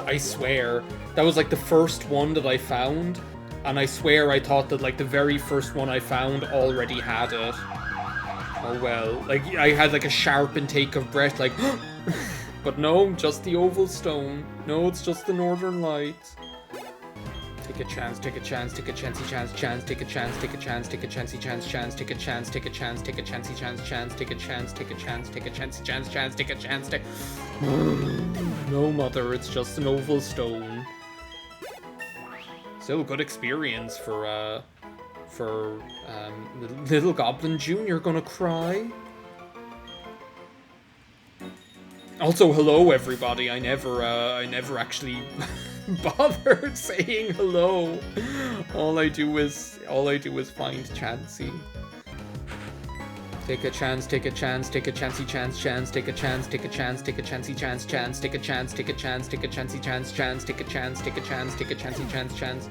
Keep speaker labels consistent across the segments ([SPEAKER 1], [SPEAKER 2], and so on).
[SPEAKER 1] I swear, that was like the first one that I found, and I swear I thought that like the very first one I found already had it. Oh well, like I had like a sharp intake of breath, like, but no, just the oval stone. No, it's just the northern lights. Take a chance, take a chance, take a chancey chance, take a chance, take a chance, take a chancey chance, take a chance, take a chance, take a chancey chance, take a chance, take a chance, take a chancey chance, take a chance, take. No, mother, it's just an oval stone. Still a good experience for little Goblin Jr. gonna cry. Also, hello everybody. I never actually bothered saying hello. All I do is find Chansey. Take a chance, take a chance, take a chancey chance, take a chance, take a chance, take a chancey chance, take a chance, take a chance, take a chancey chance, take a chance, take a chance, take a chancey chance.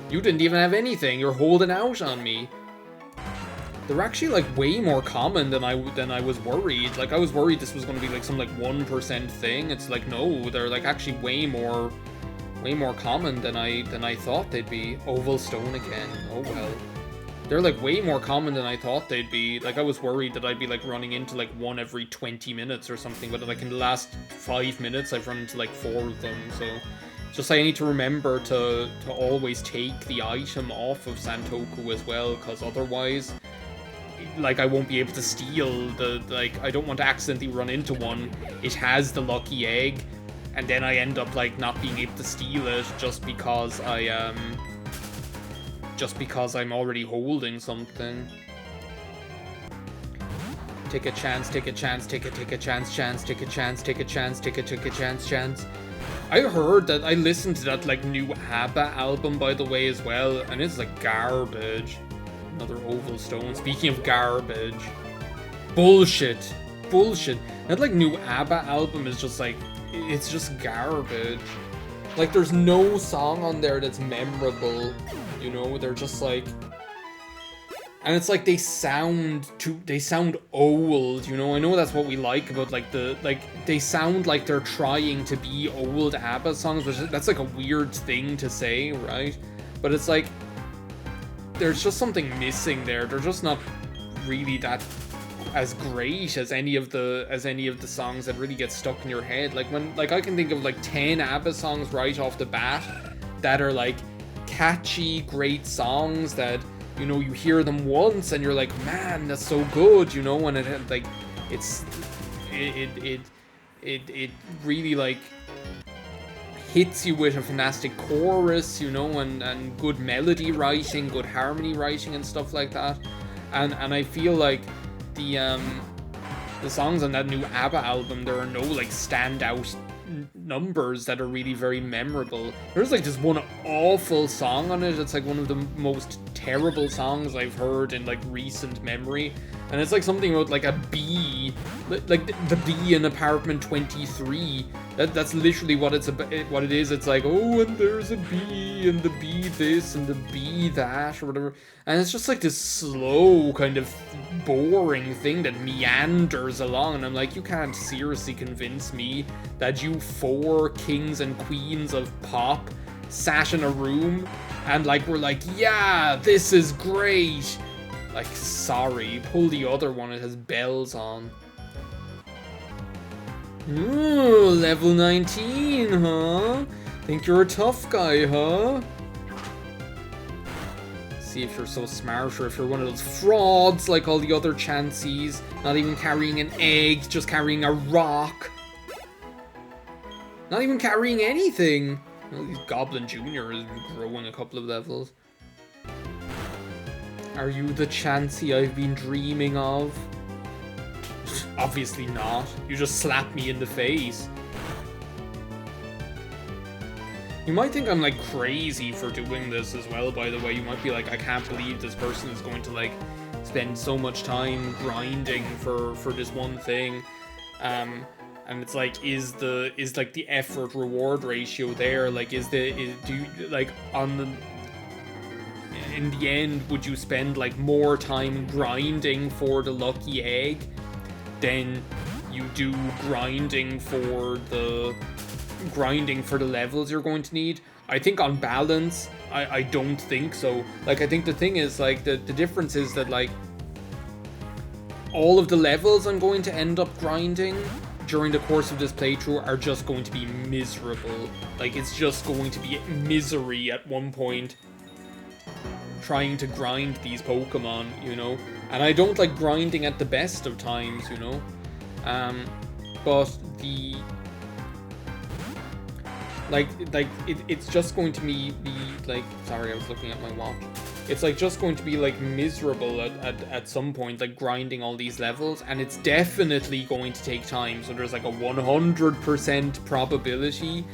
[SPEAKER 1] You didn't even have anything. You're holding out on me. They're actually like way more common than I was worried. Like I was worried this was gonna be like some like 1% thing. It's like no, they're like actually way more common than I thought they'd be. Oval stone again. Oh well. They're like way more common than I thought they'd be. Like I was worried that I'd be like running into like one every 20 minutes or something, but like in the last 5 minutes I've run into like 4 of them, so just I need to remember to always take the item off of Santoku as well, because otherwise like I won't be able to steal the, like I don't want to accidentally run into one. It has the lucky egg, and then I end up like not being able to steal it just because I'm already holding something. Take a chance, take a chance, take a chance, take a chance, take a chance, take a chance. I heard that, I listened to that like new ABBA album by the way as well, and it's like garbage. Another oval stone. Speaking of garbage. Bullshit. That like new ABBA album is just like, it's just garbage. Like there's no song on there that's memorable, you know, they're just like, and it's like they sound old, you know. I know that's what we like about like they sound like they're trying to be old ABBA songs, which that's like a weird thing to say, right? But it's like there's just something missing there. They're just not really that as great as any of the songs that really get stuck in your head. Like when I can think of like 10 ABBA songs right off the bat that are like catchy, great songs that, you know, you hear them once and you're like, man, that's so good, you know, and it like it really like hits you with a fantastic chorus, you know, and good melody writing, good harmony writing and stuff like that. And I feel like the songs on that new ABBA album, there are no like standout numbers that are really very memorable. There's like just one awful song on it. It's like one of the most terrible songs I've heard in like recent memory, and it's like something about like a bee, like the bee in apartment 23. That's literally what it's about, what it is. It's like, oh, and there's a bee, and the bee this, and the bee that, or whatever. And it's just like this slow, kind of boring thing that meanders along. And I'm like, you can't seriously convince me that you 4 kings and queens of pop sat in a room and like were like, yeah, this is great. Like, sorry, pull the other one, it has bells on. Ooh, level 19, huh? Think you're a tough guy, huh? See if you're so smart, or if you're one of those frauds like all the other Chanseys, not even carrying an egg, just carrying a rock. Not even carrying anything. Well, Goblin Jr. is growing a couple of levels. Are you the Chansey I've been dreaming of? Obviously not. You just slapped me in the face. You might think I'm like crazy for doing this as well, by the way. You might be like, I can't believe this person is going to like spend so much time grinding for this one thing. And it's like, is like the effort reward ratio there? Like, do you like in the end, would you spend like more time grinding for the lucky egg than you do grinding for the grinding for the levels you're going to need. I think on balance, I don't think so. Like, I think the thing is, like, the difference is that, like, all of the levels I'm going to end up grinding during the course of this playthrough are just going to be miserable. Like, it's just going to be misery at one point trying to grind these Pokemon, you know? And I don't like grinding at the best of times, you know? But the... it's just going to be like... Sorry, I was looking at my watch. It's like just going to be like miserable at some point, like grinding all these levels, and it's definitely going to take time. So there's like a 100% probability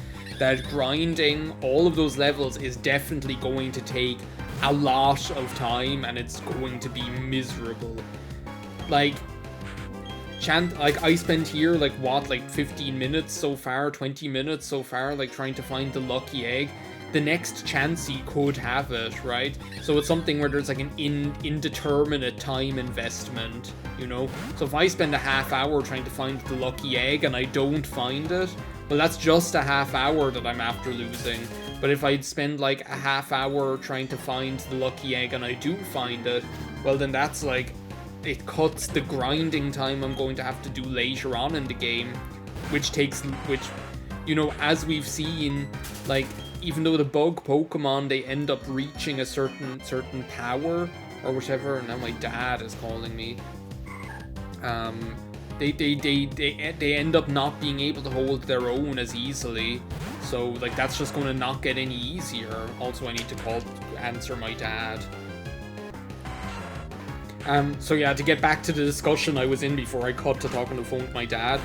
[SPEAKER 1] that grinding all of those levels is definitely going to take a lot of time, and it's going to be miserable. Like, I spent here like what, like 15 minutes so far, 20 minutes so far, like trying to find the lucky egg. The next Chansey could have it, right? So it's something where there's like an indeterminate time investment, you know? So if I spend a half hour trying to find the lucky egg and I don't find it, well, that's just a half hour that I'm after losing. But if I'd spend like a half hour trying to find the lucky egg and I do find it, well, then that's like, it cuts the grinding time I'm going to have to do later on in the game, which, you know, as we've seen, like, even though the bug Pokemon, they end up reaching a certain power or whatever, and now my dad is calling me. They end up not being able to hold their own as easily. So like that's just going to not get any easier. Also, I need to answer my dad. So yeah, to get back to the discussion I was in before I cut to talking on the phone with my dad.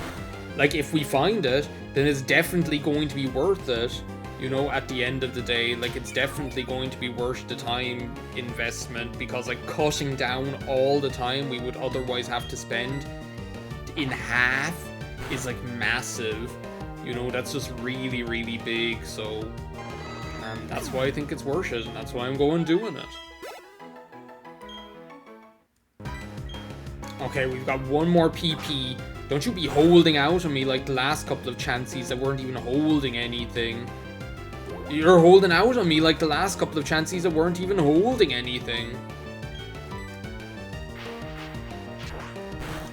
[SPEAKER 1] Like, if we find it, then it's definitely going to be worth it. You know, at the end of the day, like, it's definitely going to be worth the time investment, because like cutting down all the time we would otherwise have to spend in half is like massive. You know, that's just really, really big. So that's why I think it's worth it, and that's why I'm going doing it. Okay, we've got one more PP. Don't you be holding out on me like the last couple of Chanseys that weren't even holding anything. You're holding out on me like the last couple of Chanseys that weren't even holding anything.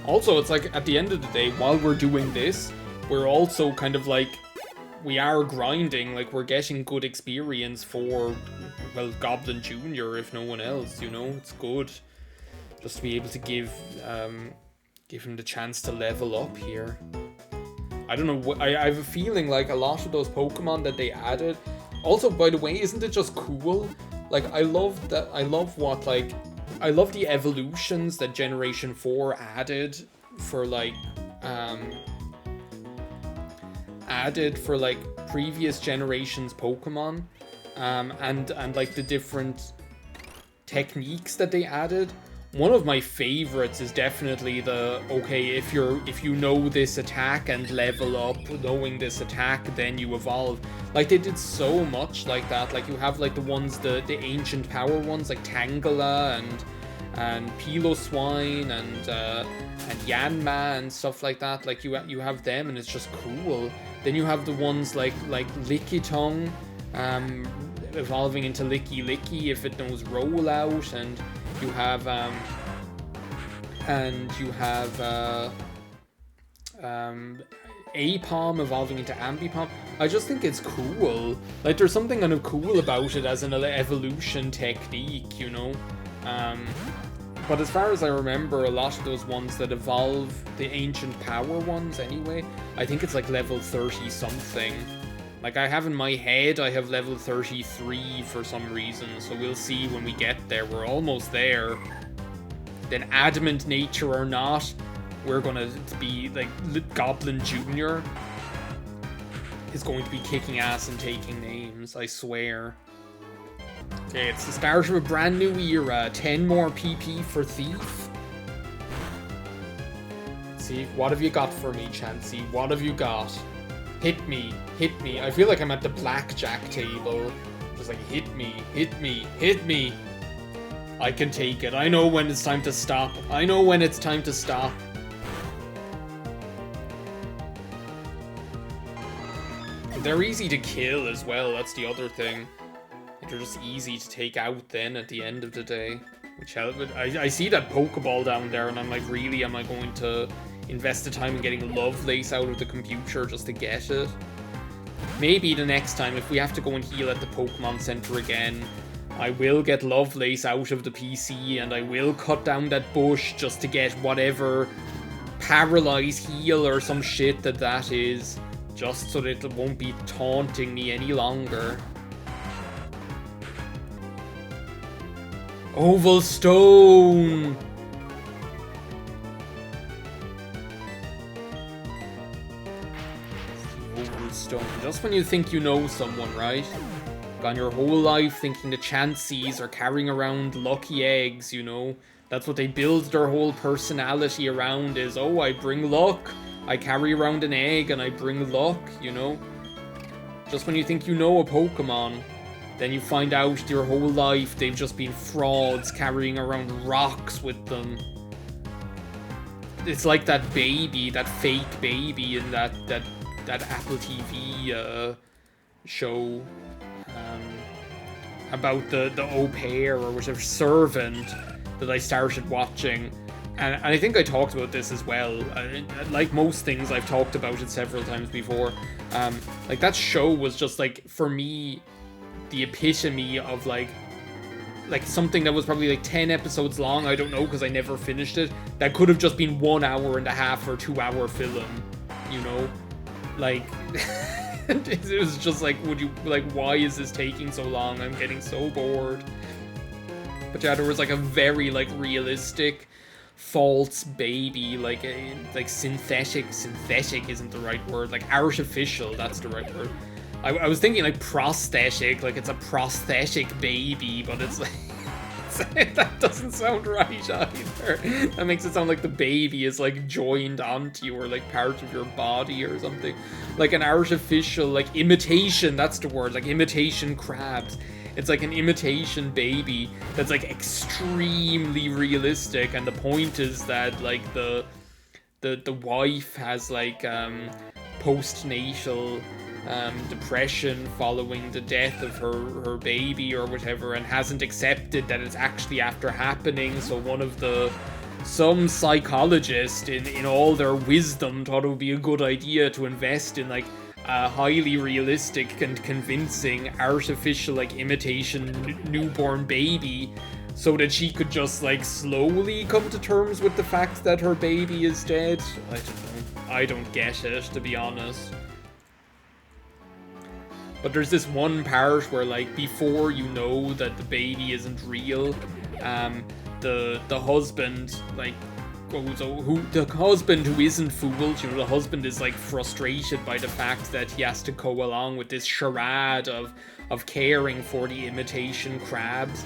[SPEAKER 1] Also, it's like, at the end of the day, while we're doing this, we're also kind of like, we are grinding, like, we're getting good experience for, well, Goblin Jr., if no one else, you know? It's good just to be able to give him the chance to level up here. I don't know, I have a feeling like a lot of those Pokemon that they added. Also, by the way, isn't it just cool? Like, I love the evolutions that Generation 4 added for previous generations Pokemon, and like the different techniques that they added. One of my favorites is definitely okay, if you know this attack and level up knowing this attack, then you evolve. Like, they did so much like that. Like, you have like the ones, the ancient power ones, like Tangela and Piloswine and Yanma and stuff like that. Like, you have them, and it's just cool. Then you have the ones like Lickitung, evolving into Licky Licky if it knows Rollout, and you have Apom evolving into Ambipom. I just think it's cool. Like, there's something kind of cool about it as an evolution technique, you know? But as far as I remember, a lot of those ones that evolve, the ancient power ones anyway, I think it's like level 30 something. Like, I have in my head, I have level 33 for some reason, so we'll see when we get there. We're almost there. Then, Adamant Nature or not, we're gonna be, like, Goblin Jr. is going to be kicking ass and taking names, I swear. Okay, it's the start of a brand new era. 10 more PP for Thief. Let's see, what have you got for me, Chansey? What have you got? Hit me, hit me. I feel like I'm at the blackjack table. Just like, hit me, hit me, hit me. I can take it. I know when it's time to stop. I know when it's time to stop. They're easy to kill as well, that's the other thing. They're just easy to take out then at the end of the day. Which helps. I see that Pokeball down there and I'm like, really, am I going to invest the time in getting Lovelace out of the computer just to get it? Maybe the next time, if we have to go and heal at the Pokemon Center again, I will get Lovelace out of the PC and I will cut down that bush just to get whatever Paralyze heal or some shit that is, just so that it won't be taunting me any longer. Oval Stone! Oval Stone. Just when you think you know someone, right? Gone your whole life thinking the Chanseys are carrying around lucky eggs, you know? That's what they build their whole personality around is, oh, I bring luck. I carry around an egg and I bring luck, you know? Just when you think you know a Pokemon, then you find out your whole life they've just been frauds carrying around rocks with them. It's like that baby, that fake baby in that Apple TV show about the au pair or whatever servant that I started watching. And I think I talked about this as well. Like most things, I've talked about it several times before. Like that show was just like, for me, the epitome of like something that was probably like 10 episodes long. I don't know, because I never finished it. That could have just been 1 hour and a half or 2 hour film, you know? Like, it was just like, why is this taking so long? I'm getting so bored. But yeah, there was like a very like realistic false baby, like synthetic isn't the right word, like artificial, that's the right word. I was thinking like prosthetic, like it's a prosthetic baby, but it's like that doesn't sound right either. That makes it sound like the baby is like joined onto you or like part of your body or something. Like an artificial, like imitation, that's the word, like imitation crabs. It's like an imitation baby that's like extremely realistic, and the point is that like the wife has like postnatal depression following the death of her baby or whatever, and hasn't accepted that it's actually after happening. So some psychologist in all their wisdom thought it would be a good idea to invest in like a highly realistic and convincing artificial like imitation newborn baby, so that she could just like slowly come to terms with the fact that her baby is dead. I don't know. I don't get it, to be honest. But there's this one part where like before you know that the baby isn't real, the husband like the husband who isn't fooled, you know, the husband is like frustrated by the fact that he has to go along with this charade of caring for the imitation crabs.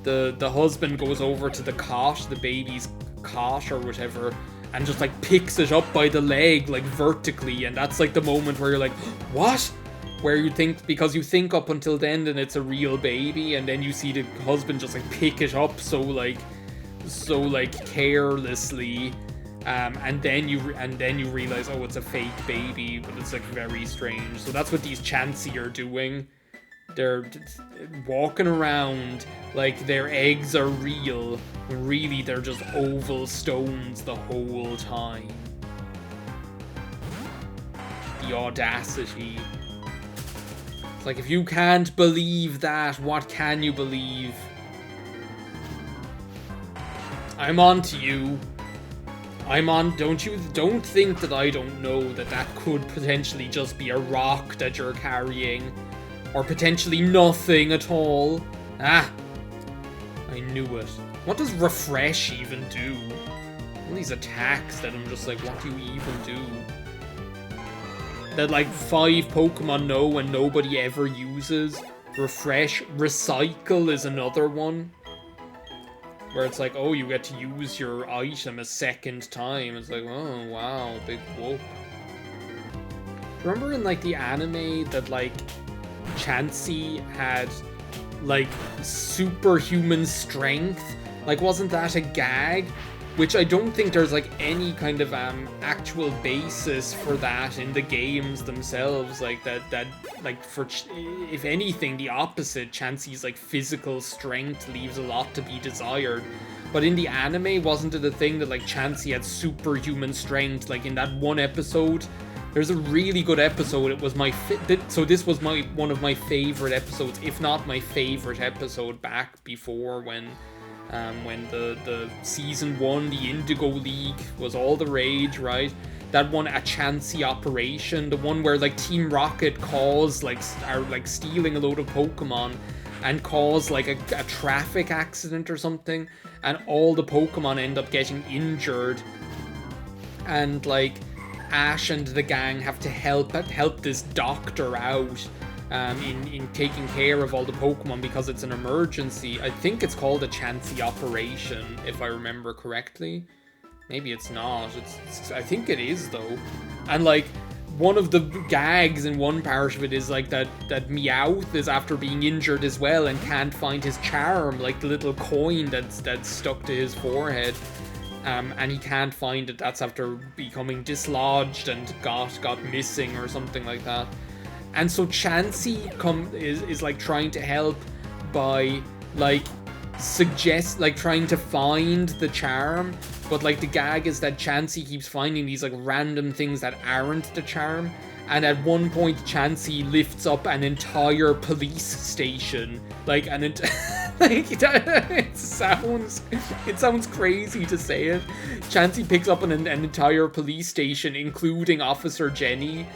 [SPEAKER 1] The husband goes over to the cot, the baby's cot or whatever, and just like picks it up by the leg like vertically, and that's like the moment where you're like, what? Where you think, because you think up until then that it's a real baby, and then you see the husband just like pick it up so carelessly, and then you realize, oh, it's a fake baby, but it's like very strange. So that's what these Chansey are doing. They're walking around like their eggs are real, when really they're just oval stones the whole time. The audacity. It's like, if you can't believe that, what can you believe? I'm on to you. Don't think that I don't know that could potentially just be a rock that you're carrying. Or potentially nothing at all. Ah, I knew it. What does refresh even do? All these attacks that I'm just like, what do you even do? That like 5 Pokemon know and nobody ever uses. Refresh. Recycle is another one. Where it's like, oh, you get to use your item a second time. It's like, oh, wow, big whoop. Do you remember in, like, the anime that, like, Chansey had, like, superhuman strength? Like, wasn't that a gag? which I don't think there's like any kind of actual basis for that in the games themselves. Like that like if anything, the opposite. Chansey's like physical strength leaves a lot to be desired. But in the anime, wasn't it a thing that like Chansey had superhuman strength? Like in that one episode, there's a really good episode. It was this was one of my favorite episodes, if not my favorite episode back before when the season 1, the Indigo League was all the rage, right? That one, a Chansey operation, the one where like Team Rocket are like stealing a load of Pokemon and cause like a traffic accident or something, and all the Pokemon end up getting injured, and like Ash and the gang have to help this doctor out in taking care of all the Pokemon because it's an emergency. I think it's called a Chansey operation, if I remember correctly. Maybe it's not. I think it is though. And like one of the gags in one part of it is like that Meowth is after being injured as well and can't find his charm, like the little coin that's stuck to his forehead. And he can't find it. That's after becoming dislodged and got missing or something like that. And so Chansey is like trying to help by like trying to find the charm, but like the gag is that Chansey keeps finding these like random things that aren't the charm. And at one point Chansey lifts up an entire police station, like like it sounds crazy to say it. Chansey picks up an entire police station, including Officer Jenny,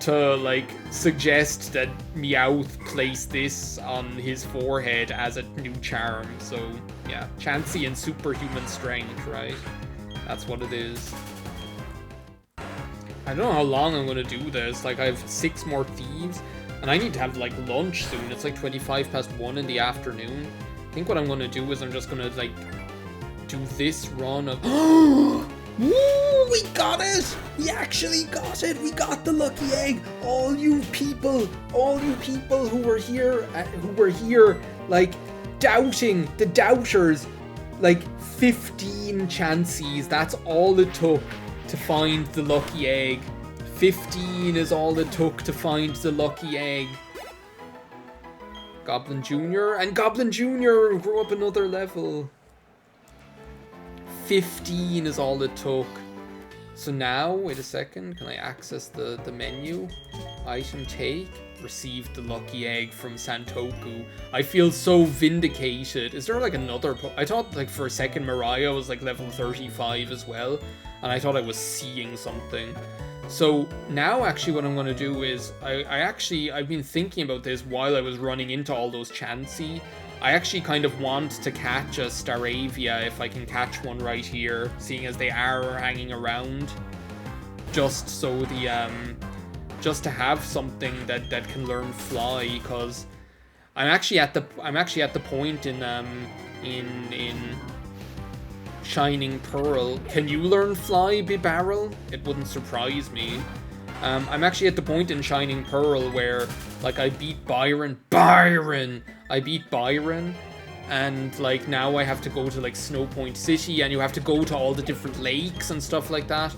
[SPEAKER 1] to like suggest that Meowth place this on his forehead as a new charm. So yeah, Chansey and superhuman strength, right? That's what it is. I don't know how long I'm gonna do this. Like I have 6 more thieves, and I need to have like lunch soon. It's like 1:25 in the afternoon. I think what I'm gonna do is I'm just gonna like do this run of Woo! We got it! We actually got it! We got the lucky egg! All you people who were here, like, doubting, the doubters, like, 15 Chanseys, that's all it took to find the lucky egg. 15 is all it took to find the lucky egg. Goblin Jr. and Goblin Jr. grew up another level. 15 is all it took. So now, wait a second, can I access the menu? Item take, received the lucky egg from Santoku. I feel so vindicated. Is there like another I thought like for a second Mariah was like level 35 as well, and I thought I was seeing something. So now actually what I'm going to do is, I've been thinking about this while I was running into all those Chansey. I actually kind of want to catch a Staravia if I can catch one right here, seeing as they are hanging around. Just so the just to have something that can learn fly, because I'm actually at the point in Shining Pearl. Can you learn fly, Bibarrel? It wouldn't surprise me. I'm actually at the point in Shining Pearl where, like, I beat Byron, and, like, now I have to go to, like, Snowpoint City, and you have to go to all the different lakes and stuff like that,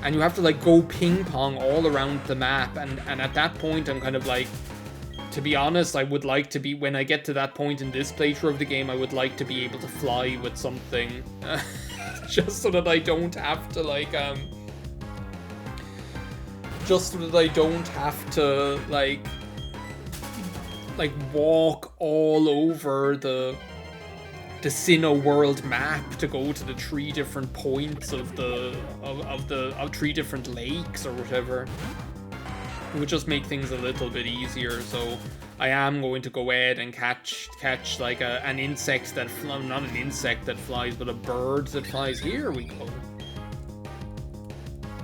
[SPEAKER 1] and you have to, like, go ping-pong all around the map, and at that point, I'm kind of like, to be honest, I would like to be, when I get to that point in this playthrough of the game, I would like to be able to fly with something, just so that I don't have to, like, just so that I don't have to, like walk all over the Sinnoh world map to go to the 3 different points of 3 different lakes or whatever. It would just make things a little bit easier. So I am going to go ahead and catch like an insect that not an insect that flies, but a bird that flies. Here we go.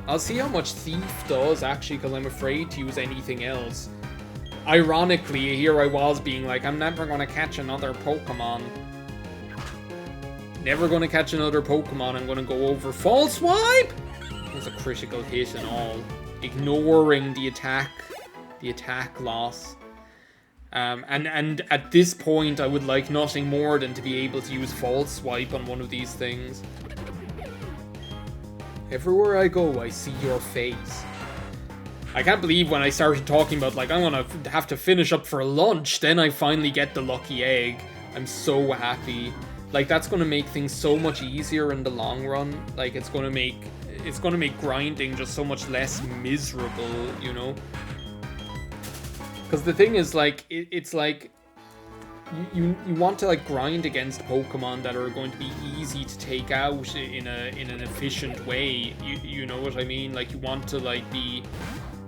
[SPEAKER 1] I'll see how much Thief does, actually, because I'm afraid to use anything else. Ironically, here I was being like, I'm never going to catch another Pokemon. Never going to catch another Pokemon. I'm going to go over False Swipe! That's a critical hit and all. Ignoring the attack loss. And at this point, I would like nothing more than to be able to use False Swipe on one of these things. Everywhere I go, I see your face. I can't believe when I started talking about, like, I'm gonna have to finish up for lunch, then I finally get the lucky egg. I'm so happy. Like, that's gonna make things so much easier in the long run. Like, it's gonna make grinding just so much less miserable, you know? Because the thing is, like, it's like, you want to, like, grind against Pokemon that are going to be easy to take out in an efficient way. You know what I mean? Like, you want to, like, be...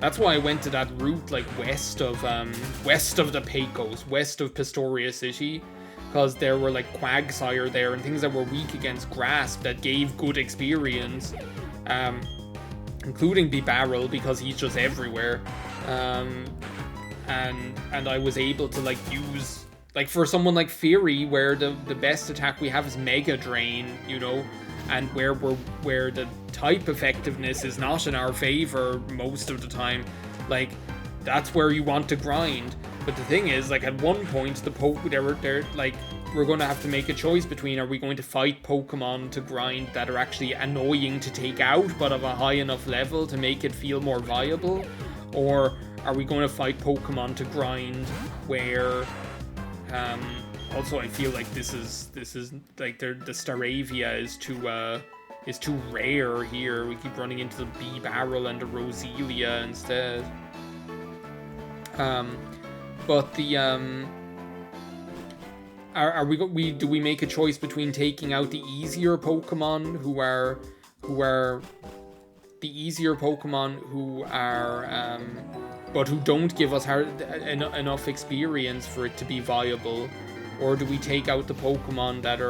[SPEAKER 1] That's why I went to that route, like, west of the Pecos, west of Pastoria City, because there were, like, Quagsire there and things that were weak against Grasp that gave good experience, including Bibarel, because he's just everywhere, and I was able to, like, use, like, for someone like Fury, where the best attack we have is Mega Drain, you know, and where the type effectiveness is not in our favor most of the time, like, that's where you want to grind. But the thing is, like, at one point, they're like, we're going to have to make a choice between, are we going to fight Pokemon to grind that are actually annoying to take out, but of a high enough level to make it feel more viable, or are we going to fight Pokemon to grind where, also, I feel like this is like the Staravia is too rare here. We keep running into the Bibarel and the Roselia instead. But the do we make a choice between taking out the easier Pokemon who are the easier Pokemon who are but who don't give us enough experience for it to be viable? Or do we take out the Pokemon that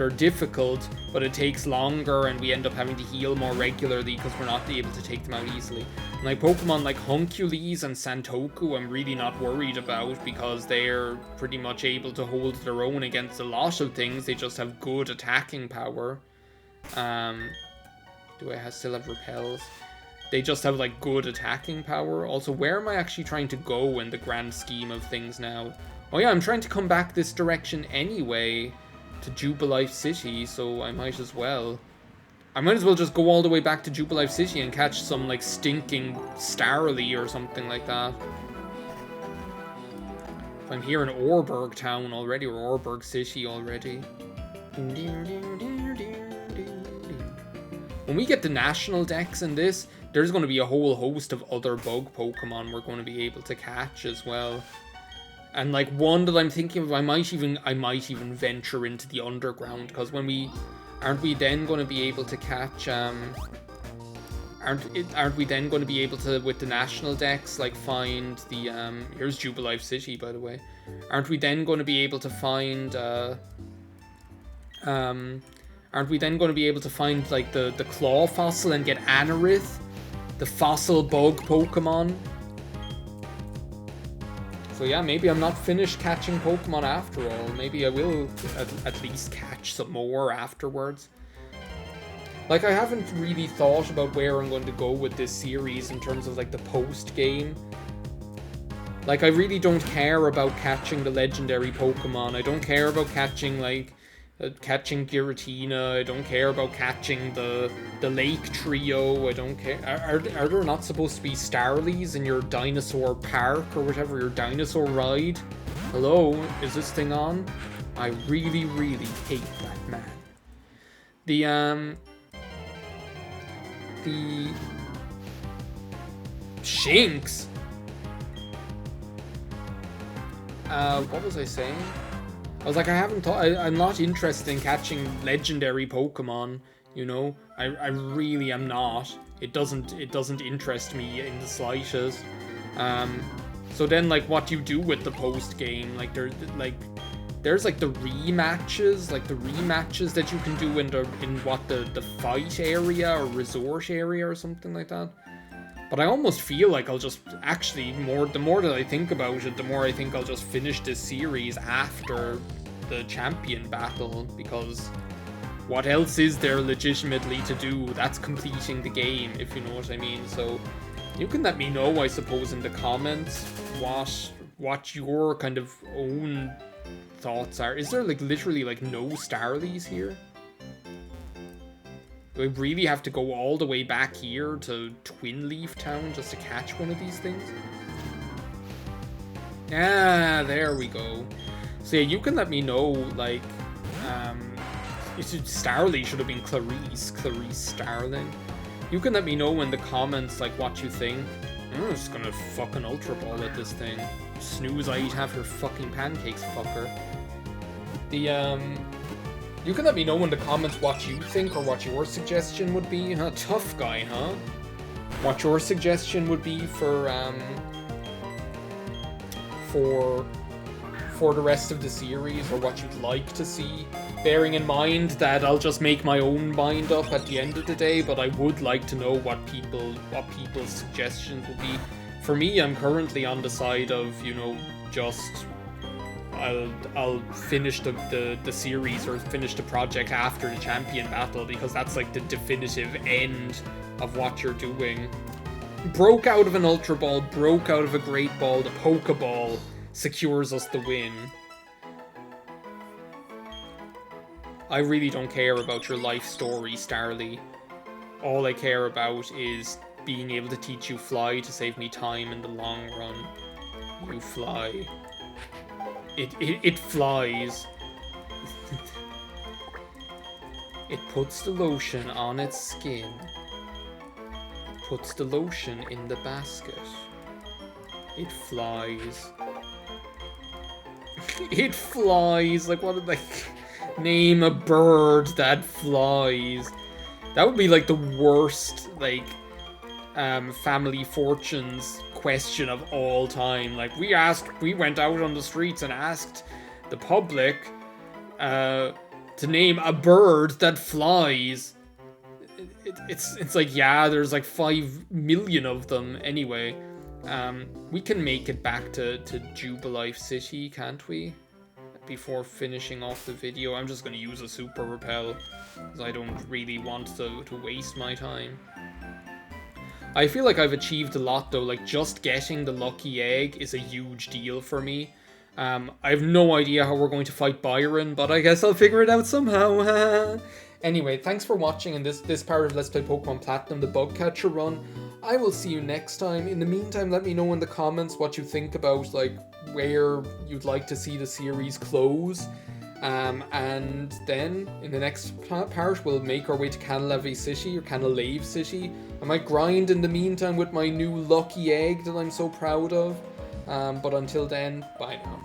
[SPEAKER 1] are difficult, but it takes longer and we end up having to heal more regularly because we're not able to take them out easily? And like Pokemon like Huncules and Santoku, I'm really not worried about because they're pretty much able to hold their own against a lot of things. They just have good attacking power. Do I still have Repels? They just have like good attacking power. Also, where am I actually trying to go in the grand scheme of things now? Oh yeah, I'm trying to come back this direction anyway to Jubilife City, so I might as well. I might as well just go all the way back to Jubilife City and catch some like stinking Starly or something like that. If I'm here in Orberg Town already, or Orberg City already. When we get the national dex in this, there's going to be a whole host of other bug Pokemon we're going to be able to catch as well. And like one that I'm thinking of, I might even venture into the underground, because when aren't we then going to be able to catch aren't we then going to be able to, with the national dex, like find the here's Jubilife City, by the way. Aren't we then going to be able to find like the claw fossil and get Anorith, the fossil bug Pokemon? So yeah, maybe I'm not finished catching Pokemon after all. Maybe I will at least catch some more afterwards. Like, I haven't really thought about where I'm going to go with this series in terms of like the post-game. Like, I really don't care about catching the legendary Pokemon. I don't care about catching like catching Giratina. I don't care about catching the Lake Trio. I don't care. Are there not supposed to be Starlies in your dinosaur park or whatever, your dinosaur ride? Hello, is this thing on? I really, really hate that man. The Shinx. What was I saying? I was like, I'm not interested in catching legendary Pokemon, you know? I really am not. It doesn't interest me in the slightest. So then, like, what do you do with the post-game? Like, there's like the rematches, that you can do in the fight area or resort area or something like that. But I almost feel like I'll just actually the more that I think about it, the more I think I'll just finish this series after the champion battle, because what else is there legitimately to do? That's completing the game, if you know what I mean. So you can let me know, I suppose, in the comments what your kind of own thoughts are. Is there like literally like no Starlies here? Do I really have to go all the way back here to Twin Leaf Town just to catch one of these things? Ah, there we go. So yeah, you can let me know, like, Starly should have been Clarice Starling. You can let me know in the comments, like, what you think. I'm just gonna fucking Ultra Ball at this thing. Snooze, I eat half your fucking pancakes, fucker. You can let me know in the comments what you think or what your suggestion would be. Huh? Tough guy, huh? What your suggestion would be for the rest of the series, or what you'd like to see. Bearing in mind that I'll just make my own mind up at the end of the day, but I would like to know what people's suggestions would be. For me, I'm currently on the side of, you know, just I'll finish the series or finish the project after the champion battle, because that's like the definitive end of what you're doing. Broke out of an Ultra Ball, broke out of a Great Ball, the Pokeball secures us the win. I really don't care about your life story, Starly. All I care about is being able to teach you Fly to save me time in the long run. You fly. It flies. It puts the lotion on its skin. Puts the lotion in the basket. It flies. It flies. Like, what did they name a bird that flies? That would be like the worst, like, Family Fortunes question of all time. Like, we went out on the streets and asked the public to name a bird that flies. It's like, yeah, there's like 5 million of them anyway. We can make it back to Jubilife City, can't we? Before finishing off the video. I'm just gonna use a Super Repel, because I don't really want to waste my time. I feel like I've achieved a lot though, like just getting the lucky egg is a huge deal for me. I have no idea how we're going to fight Byron, but I guess I'll figure it out somehow. Anyway, thanks for watching in this part of Let's Play Pokemon Platinum, the Bug Catcher run. I will see you next time. In the meantime, let me know in the comments what you think about, like, where you'd like to see the series close. And then, in the next part, we'll make our way to Canalave City, or Canalave City. I might grind in the meantime with my new lucky egg that I'm so proud of. But until then, bye now.